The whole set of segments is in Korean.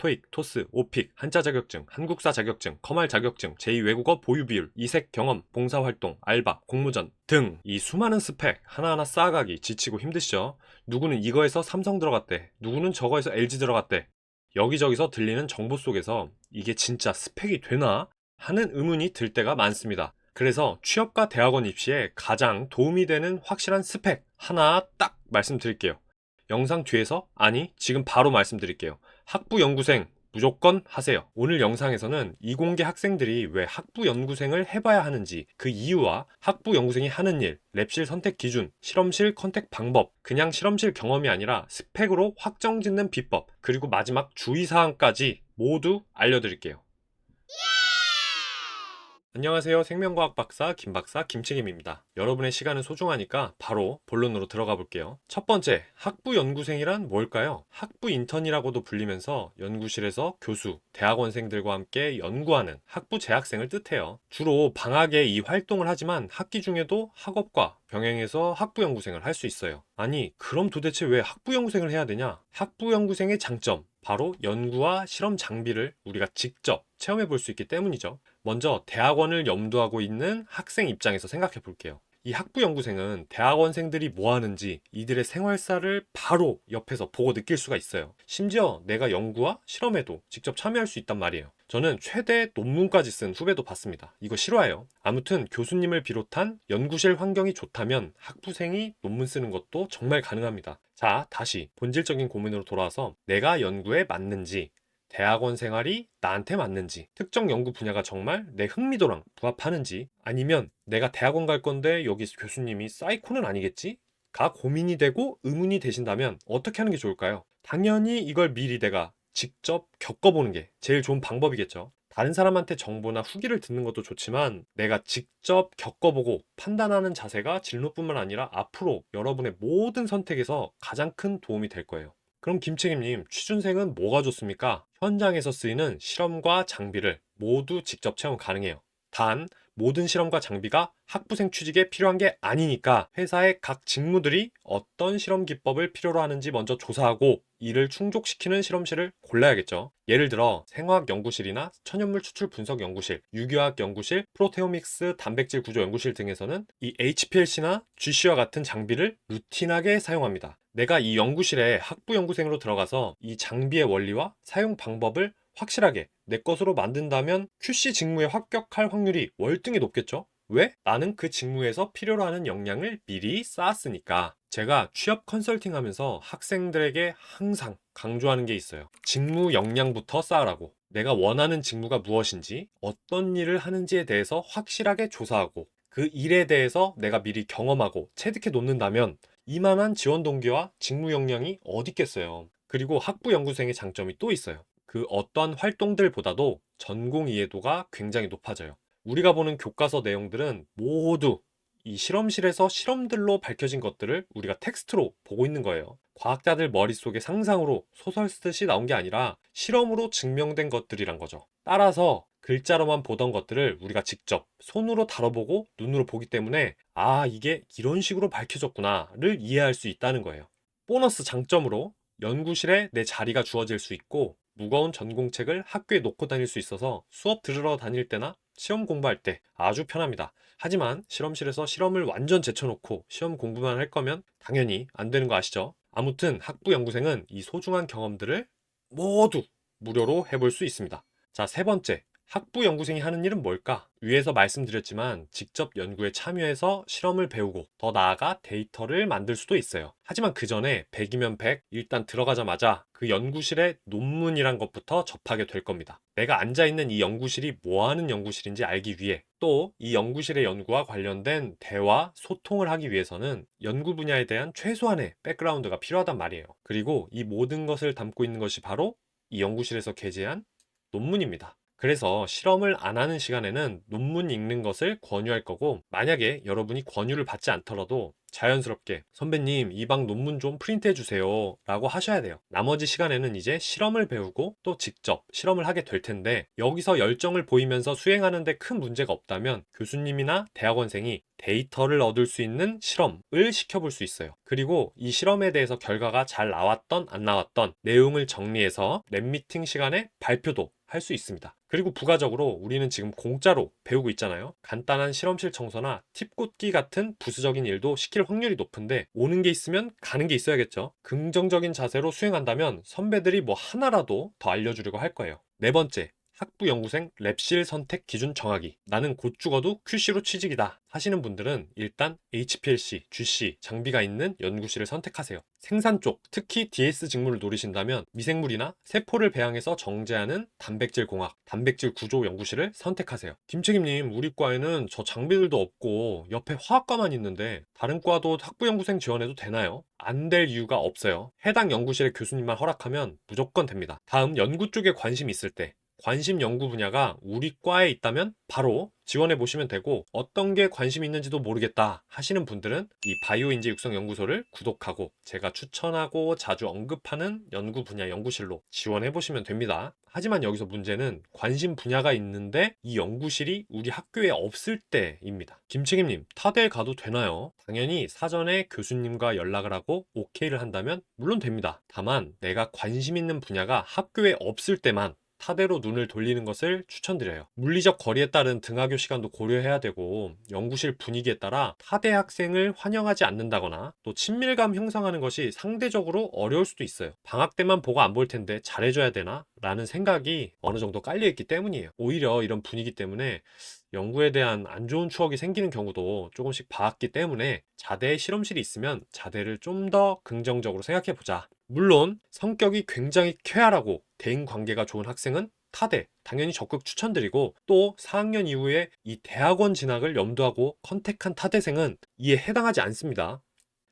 토익, 토스, 오픽, 한자 자격증, 한국사 자격증, 커말 자격증, 제2외국어 보유 비율, 이색 경험, 봉사활동, 알바, 공모전 등 이 수많은 스펙 하나하나 쌓아가기 지치고 힘드시죠? 누구는 이거에서 삼성 들어갔대, 누구는 저거에서 LG 들어갔대. 여기저기서 들리는 정보 속에서 이게 진짜 스펙이 되나? 하는 의문이 들 때가 많습니다. 그래서 취업과 대학원 입시에 가장 도움이 되는 확실한 스펙 하나 딱 말씀드릴게요. 영상 뒤에서, 아니 지금 바로 말씀드릴게요. 학부연구생 무조건 하세요. 오늘 영상에서는 이공계 학생들이 왜 학부연구생을 해봐야 하는지, 그 이유와 학부연구생이 하는 일, 랩실 선택 기준, 실험실 컨택 방법, 그냥 실험실 경험이 아니라 스펙으로 확정 짓는 비법, 그리고 마지막 주의사항까지 모두 알려드릴게요. 안녕하세요. 생명과학 박사 김박사 김책임입니다. 여러분의 시간은 소중하니까 바로 본론으로 들어가 볼게요. 첫 번째, 학부연구생이란 뭘까요? 학부인턴이라고도 불리면서 연구실에서 교수, 대학원생들과 함께 연구하는 학부 재학생을 뜻해요. 주로 방학에 이 활동을 하지만 학기 중에도 학업과 병행해서 학부연구생을 할 수 있어요. 아니, 그럼 도대체 왜 학부연구생을 해야 되냐? 학부연구생의 장점, 바로 연구와 실험 장비를 우리가 직접 체험해 볼 수 있기 때문이죠. 먼저 대학원을 염두하고 있는 학생 입장에서 생각해 볼게요. 이 학부연구생은 대학원생들이 뭐 하는지 이들의 생활사를 바로 옆에서 보고 느낄 수가 있어요. 심지어 내가 연구와 실험에도 직접 참여할 수 있단 말이에요. 저는 최대 논문까지 쓴 후배도 봤습니다. 이거 실화예요. 아무튼 교수님을 비롯한 연구실 환경이 좋다면 학부생이 논문 쓰는 것도 정말 가능합니다. 자, 다시 본질적인 고민으로 돌아와서 내가 연구에 맞는지, 대학원 생활이 나한테 맞는지, 특정 연구 분야가 정말 내 흥미도랑 부합하는지, 아니면 내가 대학원 갈 건데 여기 교수님이 사이코는 아니겠지? 가 고민이 되고 의문이 되신다면 어떻게 하는 게 좋을까요? 당연히 이걸 미리 내가 직접 겪어보는 게 제일 좋은 방법이겠죠. 다른 사람한테 정보나 후기를 듣는 것도 좋지만 내가 직접 겪어보고 판단하는 자세가 진로뿐만 아니라 앞으로 여러분의 모든 선택에서 가장 큰 도움이 될 거예요. 그럼 김책임님, 취준생은 뭐가 좋습니까? 현장에서 쓰이는 실험과 장비를 모두 직접 체험 가능해요. 단, 모든 실험과 장비가 학부생 취직에 필요한 게 아니니까 회사의 각 직무들이 어떤 실험 기법을 필요로 하는지 먼저 조사하고 이를 충족시키는 실험실을 골라야겠죠. 예를 들어 생화학 연구실이나 천연물 추출 분석 연구실, 유기화학 연구실, 프로테오믹스 단백질 구조 연구실 등에서는 이 HPLC나 GC와 같은 장비를 루틴하게 사용합니다. 내가 이 연구실에 학부 연구생으로 들어가서 이 장비의 원리와 사용 방법을 확실하게 내 것으로 만든다면 QC 직무에 합격할 확률이 월등히 높겠죠? 왜? 나는 그 직무에서 필요로 하는 역량을 미리 쌓았으니까. 제가 취업 컨설팅 하면서 학생들에게 항상 강조하는 게 있어요. 직무 역량부터 쌓으라고. 내가 원하는 직무가 무엇인지, 어떤 일을 하는지에 대해서 확실하게 조사하고, 그 일에 대해서 내가 미리 경험하고 체득해 놓는다면 이만한 지원 동기와 직무 역량이 어디 있겠어요. 그리고 학부 연구생의 장점이 또 있어요. 그 어떠한 활동들보다도 전공 이해도가 굉장히 높아져요. 우리가 보는 교과서 내용들은 모두 이 실험실에서 실험들로 밝혀진 것들을 우리가 텍스트로 보고 있는 거예요. 과학자들 머릿속에 상상으로 소설 쓰듯이 나온 게 아니라 실험으로 증명된 것들이란 거죠. 따라서 글자로만 보던 것들을 우리가 직접 손으로 다뤄보고 눈으로 보기 때문에 아, 이게 이런 식으로 밝혀졌구나를 이해할 수 있다는 거예요. 보너스 장점으로 연구실에 내 자리가 주어질 수 있고 무거운 전공책을 학교에 놓고 다닐 수 있어서 수업 들으러 다닐 때나 시험 공부할 때 아주 편합니다. 하지만 실험실에서 실험을 완전 제쳐놓고 시험 공부만 할 거면 당연히 안 되는 거 아시죠? 아무튼 학부 연구생은 이 소중한 경험들을 모두 무료로 해볼 수 있습니다. 자, 세 번째. 학부 연구생이 하는 일은 뭘까? 위에서 말씀드렸지만 직접 연구에 참여해서 실험을 배우고 더 나아가 데이터를 만들 수도 있어요. 하지만 그 전에 100이면 100, 일단 들어가자마자 그 연구실의 논문이란 것부터 접하게 될 겁니다. 내가 앉아있는 이 연구실이 뭐 하는 연구실인지 알기 위해, 또 이 연구실의 연구와 관련된 대화, 소통을 하기 위해서는 연구 분야에 대한 최소한의 백그라운드가 필요하단 말이에요. 그리고 이 모든 것을 담고 있는 것이 바로 이 연구실에서 게재한 논문입니다. 그래서 실험을 안 하는 시간에는 논문 읽는 것을 권유할 거고, 만약에 여러분이 권유를 받지 않더라도 자연스럽게 선배님 이 방 논문 좀 프린트해 주세요 라고 하셔야 돼요. 나머지 시간에는 이제 실험을 배우고 또 직접 실험을 하게 될 텐데, 여기서 열정을 보이면서 수행하는데 큰 문제가 없다면 교수님이나 대학원생이 데이터를 얻을 수 있는 실험을 시켜볼 수 있어요. 그리고 이 실험에 대해서 결과가 잘 나왔던 안 나왔던 내용을 정리해서 랩미팅 시간에 발표도 할 수 있습니다. 그리고 부가적으로 우리는 지금 공짜로 배우고 있잖아요. 간단한 실험실 청소나 팁 꽂기 같은 부수적인 일도 시킬 확률이 높은데, 오는 게 있으면 가는 게 있어야겠죠. 긍정적인 자세로 수행한다면 선배들이 뭐 하나라도 더 알려주려고 할 거예요. 네 번째, 학부 연구생 랩실 선택 기준 정하기. 나는 곧 죽어도 QC로 취직이다 하시는 분들은 일단 HPLC, GC 장비가 있는 연구실을 선택하세요. 생산 쪽, 특히 DS 직무를 노리신다면 미생물이나 세포를 배양해서 정제하는 단백질 공학, 단백질 구조 연구실을 선택하세요. 김책임님, 우리 과에는 저 장비들도 없고 옆에 화학과만 있는데 다른 과도 학부 연구생 지원해도 되나요? 안 될 이유가 없어요. 해당 연구실의 교수님만 허락하면 무조건 됩니다. 다음, 연구 쪽에 관심 있을 때 관심 연구 분야가 우리 과에 있다면 바로 지원해 보시면 되고, 어떤 게 관심 있는지도 모르겠다 하시는 분들은 이 바이오인재 육성 연구소를 구독하고 제가 추천하고 자주 언급하는 연구 분야 연구실로 지원해 보시면 됩니다. 하지만 여기서 문제는 관심 분야가 있는데 이 연구실이 우리 학교에 없을 때입니다. 김책임님, 타대에 가도 되나요? 당연히 사전에 교수님과 연락을 하고 오케이를 한다면 물론 됩니다. 다만 내가 관심 있는 분야가 학교에 없을 때만 타대로 눈을 돌리는 것을 추천드려요. 물리적 거리에 따른 등하교 시간도 고려해야 되고, 연구실 분위기에 따라 타대 학생을 환영하지 않는다거나 또 친밀감 형성하는 것이 상대적으로 어려울 수도 있어요. 방학 때만 보고 안 볼 텐데 잘해줘야 되나? 라는 생각이 어느 정도 깔려있기 때문이에요. 오히려 이런 분위기 때문에 연구에 대한 안 좋은 추억이 생기는 경우도 조금씩 봐왔기 때문에, 자대에 실험실이 있으면 자대를 좀 더 긍정적으로 생각해 보자. 물론 성격이 굉장히 쾌활하고 대인관계가 좋은 학생은 타대 당연히 적극 추천드리고, 또 4학년 이후에 이 대학원 진학을 염두하고 컨택한 타대생은 이에 해당하지 않습니다.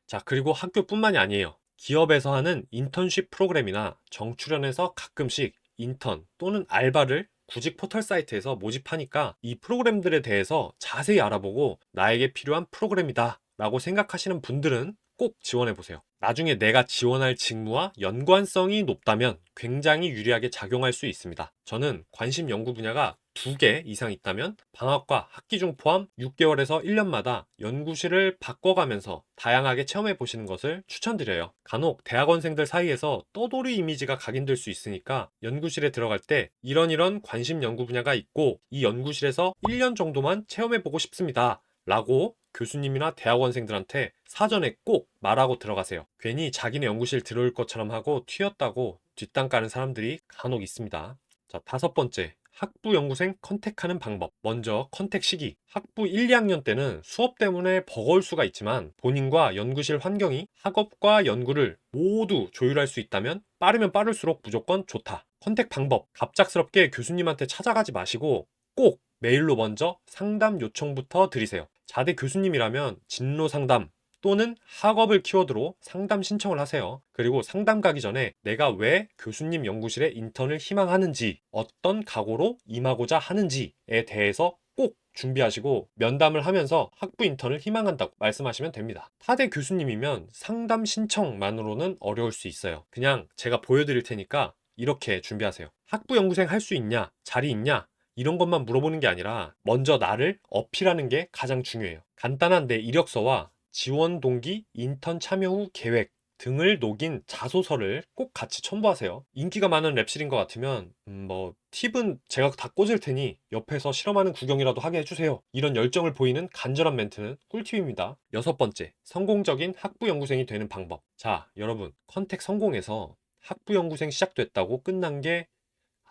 자, 그리고 학교뿐만이 아니에요. 기업에서 하는 인턴십 프로그램이나 정출연에서 가끔씩 인턴 또는 알바를 구직 포털 사이트에서 모집하니까 이 프로그램들에 대해서 자세히 알아보고 나에게 필요한 프로그램이다 라고 생각하시는 분들은 꼭 지원해 보세요. 나중에 내가 지원할 직무와 연관성이 높다면 굉장히 유리하게 작용할 수 있습니다. 저는 관심 연구 분야가 2개 이상 있다면 방학과 학기 중 포함 6개월에서 1년마다 연구실을 바꿔가면서 다양하게 체험해 보시는 것을 추천드려요. 간혹 대학원생들 사이에서 떠돌이 이미지가 각인될 수 있으니까 연구실에 들어갈 때 이런 관심 연구 분야가 있고 이 연구실에서 1년 정도만 체험해 보고 싶습니다 라고 교수님이나 대학원생들한테 사전에 꼭 말하고 들어가세요. 괜히 자기네 연구실 들어올 것처럼 하고 튀었다고 뒷담 까는 사람들이 간혹 있습니다. 자, 5번째, 학부 연구생 컨택하는 방법. 먼저 컨택 시기. 학부 1, 2학년 때는 수업 때문에 버거울 수가 있지만 본인과 연구실 환경이 학업과 연구를 모두 조율할 수 있다면 빠르면 빠를수록 무조건 좋다. 컨택 방법. 갑작스럽게 교수님한테 찾아가지 마시고 꼭 메일로 먼저 상담 요청부터 드리세요. 자대 교수님이라면 진로 상담 또는 학업을 키워드로 상담 신청을 하세요. 그리고 상담 가기 전에 내가 왜 교수님 연구실에 인턴을 희망하는지, 어떤 각오로 임하고자 하는지에 대해서 꼭 준비하시고 면담을 하면서 학부 인턴을 희망한다고 말씀하시면 됩니다. 타대 교수님이면 상담 신청만으로는 어려울 수 있어요. 그냥 제가 보여드릴 테니까 이렇게 준비하세요. 학부 연구생 할 수 있냐? 자리 있냐? 이런 것만 물어보는 게 아니라 먼저 나를 어필하는 게 가장 중요해요. 간단한 내 이력서와 지원 동기, 인턴 참여 후 계획 등을 녹인 자소서를 꼭 같이 첨부하세요. 인기가 많은 랩실인 것 같으면 팁은 제가 다 꽂을 테니 옆에서 실험하는 구경이라도 하게 해주세요. 이런 열정을 보이는 간절한 멘트는 꿀팁입니다. 6번째, 성공적인 학부 연구생이 되는 방법. 자, 여러분, 컨택 성공해서 학부 연구생 시작됐다고 끝난 게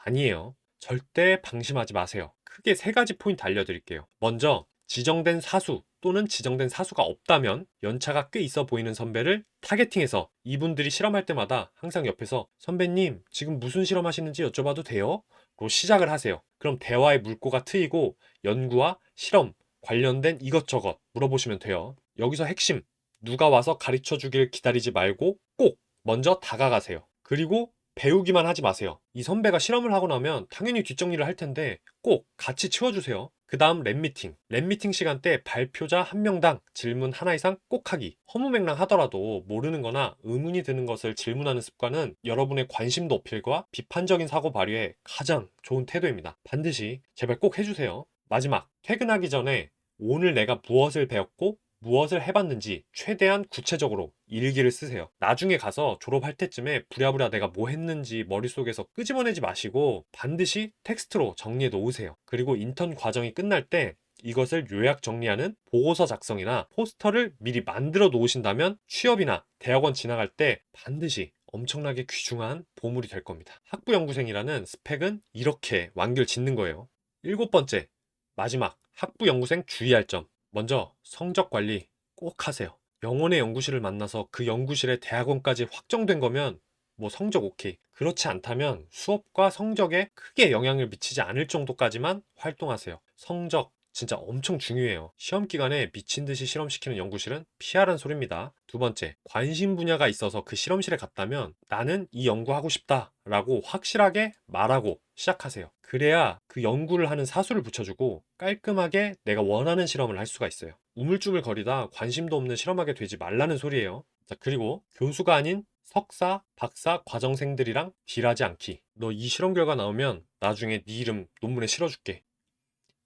아니에요. 절대 방심하지 마세요. 크게 3가지 포인트 알려드릴게요. 먼저, 지정된 사수 또는 지정된 사수가 없다면 연차가 꽤 있어 보이는 선배를 타겟팅해서 이분들이 실험할 때마다 항상 옆에서 선배님 지금 무슨 실험하시는지 여쭤봐도 돼요? 로 시작을 하세요. 그럼 대화의 물꼬가 트이고 연구와 실험 관련된 이것저것 물어보시면 돼요. 여기서 핵심, 누가 와서 가르쳐 주길 기다리지 말고 꼭 먼저 다가가세요. 그리고 배우기만 하지 마세요. 이 선배가 실험을 하고 나면 당연히 뒷정리를 할 텐데 꼭 같이 치워주세요. 그 다음 랩미팅. 랩미팅 시간 때 발표자 한 명당 질문 하나 이상 꼭 하기. 허무맹랑하더라도 모르는 거나 의문이 드는 것을 질문하는 습관은 여러분의 관심도 어필과 비판적인 사고 발휘에 가장 좋은 태도입니다. 반드시 제발 꼭 해주세요. 마지막, 퇴근하기 전에 오늘 내가 무엇을 배웠고 무엇을 해봤는지 최대한 구체적으로 일기를 쓰세요. 나중에 가서 졸업할 때쯤에 부랴부랴 내가 뭐 했는지 머릿속에서 끄집어내지 마시고 반드시 텍스트로 정리해 놓으세요. 그리고 인턴 과정이 끝날 때 이것을 요약 정리하는 보고서 작성이나 포스터를 미리 만들어 놓으신다면 취업이나 대학원 지나갈 때 반드시 엄청나게 귀중한 보물이 될 겁니다. 학부연구생이라는 스펙은 이렇게 완결 짓는 거예요. 일곱 번째, 마지막, 학부연구생 주의할 점. 먼저 성적 관리 꼭 하세요. 영혼의 연구실을 만나서 그 연구실에 대학원까지 확정된 거면 뭐 성적 오케이. 그렇지 않다면 수업과 성적에 크게 영향을 미치지 않을 정도까지만 활동하세요. 성적 진짜 엄청 중요해요. 시험 기간에 미친 듯이 실험시키는 연구실은 피하란 소리입니다. 두 번째, 관심 분야가 있어서 그 실험실에 갔다면 나는 이 연구하고 싶다 라고 확실하게 말하고 시작하세요. 그래야 그 연구를 하는 사수를 붙여주고 깔끔하게 내가 원하는 실험을 할 수가 있어요. 우물쭈물 거리다 관심도 없는 실험하게 되지 말라는 소리예요. 자, 그리고 교수가 아닌 석사, 박사, 과정생들이랑 딜하지 않기. 너 이 실험 결과 나오면 나중에 네 이름 논문에 실어줄게.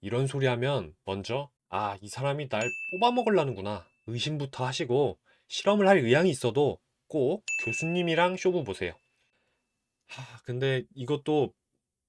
이런 소리 하면 먼저 이 사람이 날 뽑아먹으려는구나 의심부터 하시고 실험을 할 의향이 있어도 꼭 교수님이랑 쇼부 보세요. 근데 이것도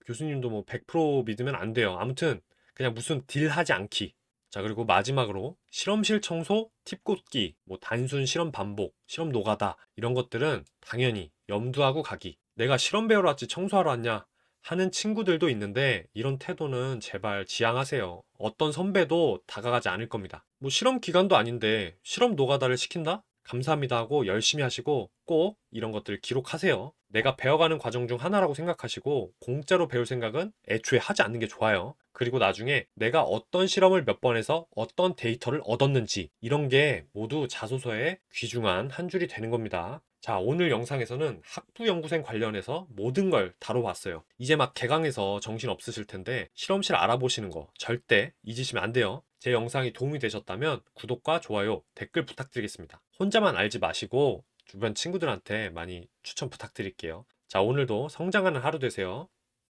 교수님도 뭐 100% 믿으면 안 돼요. 아무튼 그냥 무슨 딜하지 않기. 자, 그리고 마지막으로 실험실 청소, 팁 꽂기, 뭐 단순 실험 반복, 실험 노가다 이런 것들은 당연히 염두하고 가기. 내가 실험 배우러 왔지 청소하러 왔냐 하는 친구들도 있는데 이런 태도는 제발 지양하세요. 어떤 선배도 다가가지 않을 겁니다. 뭐 실험 기간도 아닌데 실험 노가다를 시킨다? 감사합니다 하고 열심히 하시고 꼭 이런 것들 기록하세요. 내가 배워가는 과정 중 하나라고 생각하시고 공짜로 배울 생각은 애초에 하지 않는 게 좋아요. 그리고 나중에 내가 어떤 실험을 몇 번 해서 어떤 데이터를 얻었는지 이런 게 모두 자소서에 귀중한 한 줄이 되는 겁니다. 자, 오늘 영상에서는 학부연구생 관련해서 모든 걸 다뤄봤어요. 이제 막 개강해서 정신 없으실 텐데 실험실 알아보시는 거 절대 잊으시면 안 돼요. 제 영상이 도움이 되셨다면 구독과 좋아요, 댓글 부탁드리겠습니다. 혼자만 알지 마시고 주변 친구들한테 많이 추천 부탁드릴게요. 자, 오늘도 성장하는 하루 되세요.